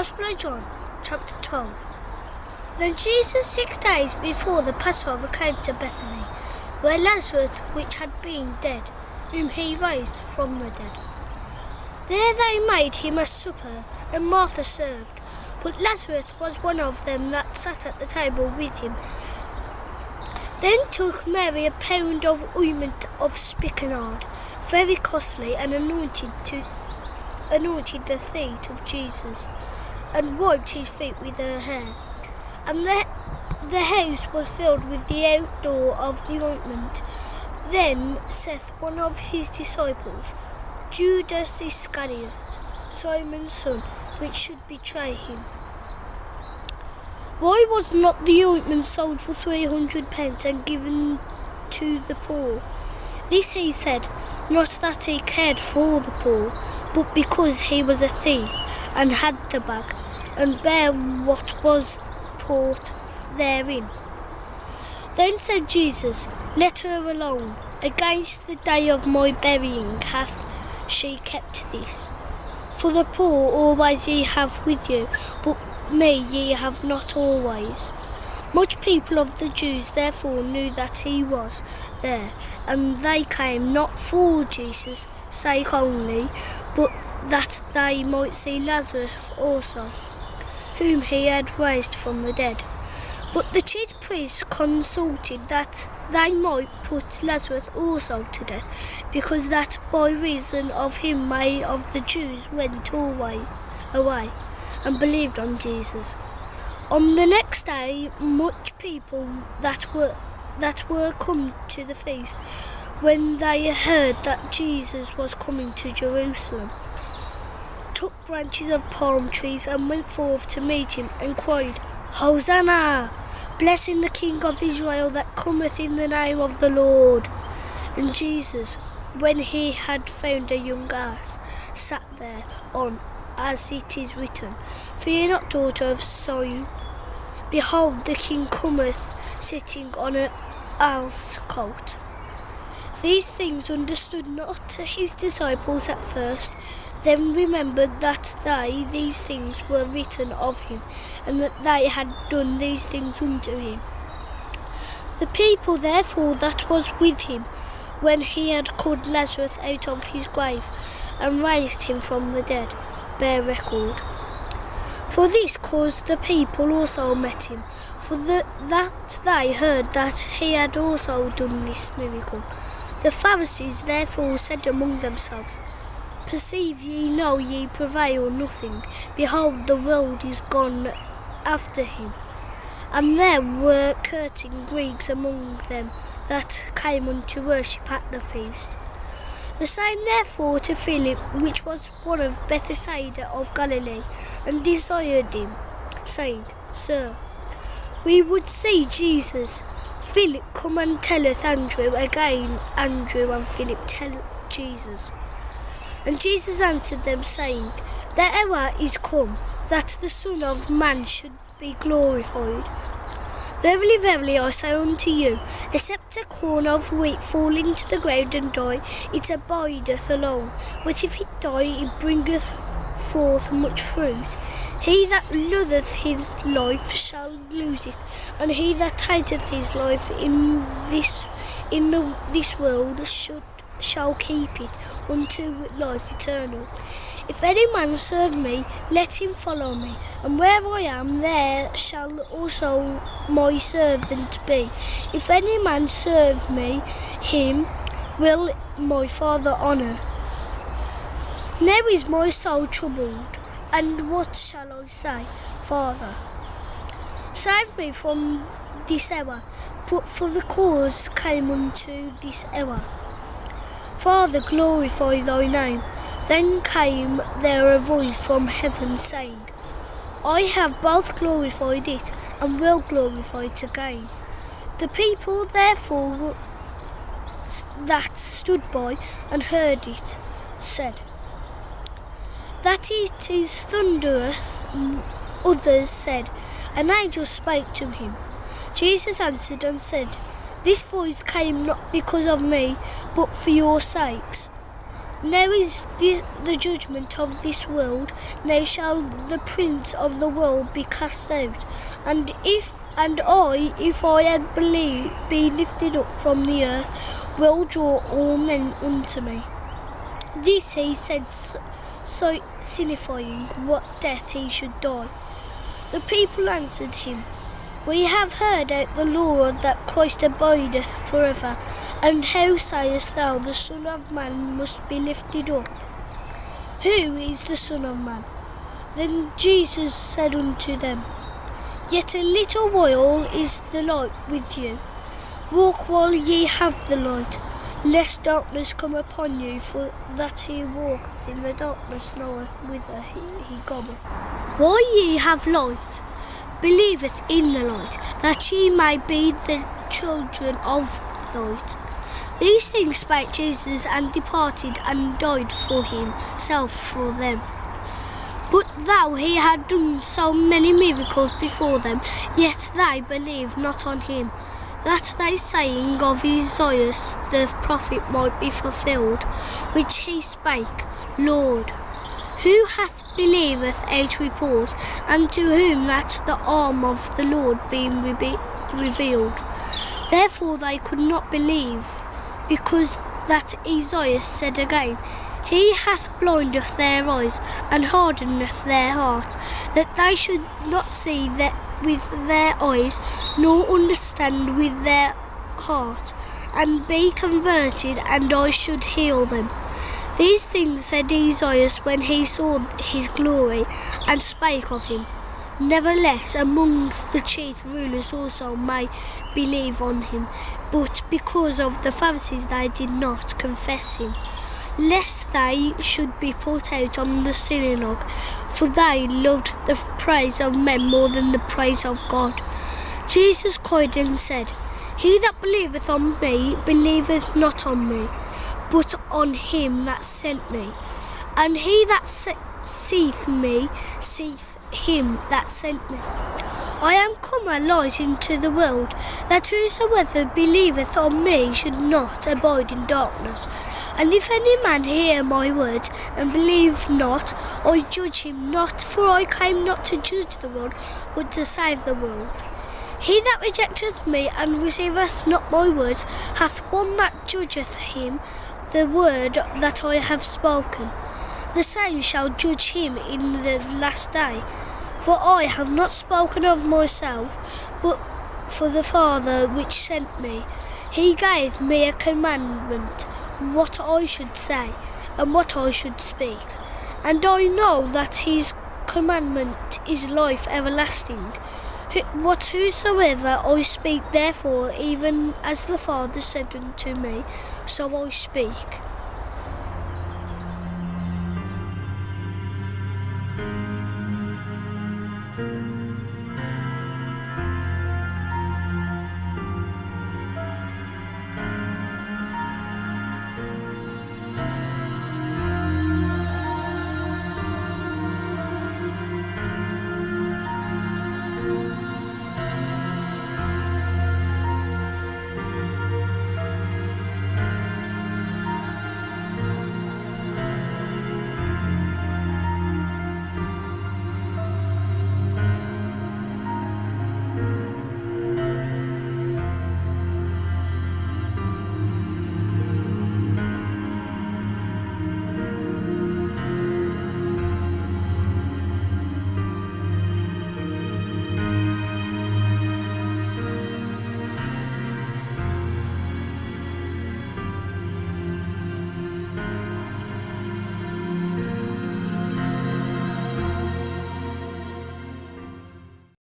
Gospel of John, chapter 12. Then Jesus 6 days before the Passover came to Bethany, where Lazarus, which had been dead, whom he raised from the dead. There they made him a supper, and Martha served, but Lazarus was one of them that sat at the table with him. Then took Mary a pound of ointment of spikenard, very costly, and anointed the feet of Jesus, and wiped his feet with her hair. And the house was filled with the odour of the ointment. Then saith one of his disciples, Judas Iscariot, Simon's son, which should betray him, why was not the ointment sold for 300 pence and given to the poor? This he said, not that he cared for the poor, but because he was a thief, and had the bag, and bare what was poured therein. Then said Jesus, let her alone. Against the day of my burying hath she kept this. For the poor always ye have with you, but me ye have not always. Much people of the Jews therefore knew that he was there, and they came not for Jesus' sake only, but that they might see Lazarus also, whom he had raised from the dead. But the chief priests consulted that they might put Lazarus also to death, because that by reason of him many of the Jews went away and believed on Jesus. On the next day, much people that were come to the feast, when they heard that Jesus was coming to Jerusalem, took branches of palm trees and went forth to meet him, and cried, Hosanna! Blessing the King of Israel that cometh in the name of the Lord. And Jesus, when he had found a young ass, sat there on, as it is written, Fear not, daughter of Zion. Behold, the King cometh, sitting on an ass colt. These things understood not his disciples at first, then remembered that these things were written of him, and that they had done these things unto him. The people therefore that was with him, when he had called Lazarus out of his grave, and raised him from the dead, bear record. For this cause the people also met him, for that they heard that he had also done this miracle. The Pharisees therefore said among themselves, Perceive ye now ye prevail nothing, behold the world is gone after him. And there were certain Greeks among them that came unto worship at the feast. The same therefore to Philip, which was one of Bethsaida of Galilee, and desired him, saying, Sir, we would see Jesus. Philip come and telleth Andrew. Again Andrew and Philip tell Jesus. And Jesus answered them, saying, The hour is come, that the Son of Man should be glorified. Verily, verily, I say unto you, except a corn of wheat fall into the ground and die, it abideth alone. But if it die, it bringeth forth much fruit. He that loveth his life shall lose it, and he that hateth his life in this world shall keep it unto life eternal. If any man serve me, let him follow me, and where I am, there shall also my servant be. If any man serve me, him will my Father honour. Now is my soul troubled, and what shall I say? Father, save me from this hour, but for the cause came unto this hour. Father, glorify thy name. Then came there a voice from heaven, saying, I have both glorified it, and will glorify it again. The people therefore that stood by and heard it said, That it is thundereth. Others said, An angel spake to him. Jesus answered and said, This voice came not because of me, but for your sakes. Now is the judgment of this world. Now shall the prince of the world be cast out. And if I had be lifted up from the earth, will draw all men unto me. This he said, so signifying what death he should die. The people answered him, We have heard out the law that Christ abideth forever. And how sayest thou, the Son of Man must be lifted up? Who is the Son of Man? Then Jesus said unto them, Yet a little while is the light with you. Walk while ye have the light, lest darkness come upon you, for that he walketh in the darkness knoweth whither he goeth. While ye have light, believeth in the light, that ye may be the children of light. These things spake Jesus, and departed, and died for himself for them. But though he had done so many miracles before them, yet they believed not on him, that they saying of Isaiah the prophet might be fulfilled, which he spake, Lord, who hath believed our report, and to whom that the arm of the Lord being revealed? Therefore they could not believe, because that Isaiah said again, He hath blinded their eyes, and hardeneth their heart, that they should not see that with their eyes, nor understand with their heart, and be converted, and I should heal them. These things said Isaiah when he saw his glory, and spake of him. Nevertheless, among the chief rulers also may believe on him, but because of the Pharisees they did not confess him, lest they should be put out on the synagogue, for they loved the praise of men more than the praise of God. Jesus cried and said, He that believeth on me believeth not on me, but on him that sent me. And he that seeth me seeth him that sent me. I am come a light into the world, that whosoever believeth on me should not abide in darkness. And if any man hear my words, and believe not, I judge him not, for I came not to judge the world, but to save the world. He that rejecteth me, and receiveth not my words, hath one that judgeth him, the word that I have spoken. The same shall judge him in the last day. For I have not spoken of myself, but for the Father which sent me. He gave me a commandment, what I should say, and what I should speak. And I know that his commandment is life everlasting. Whatsoever I speak, therefore, even as the Father said unto me, so I speak.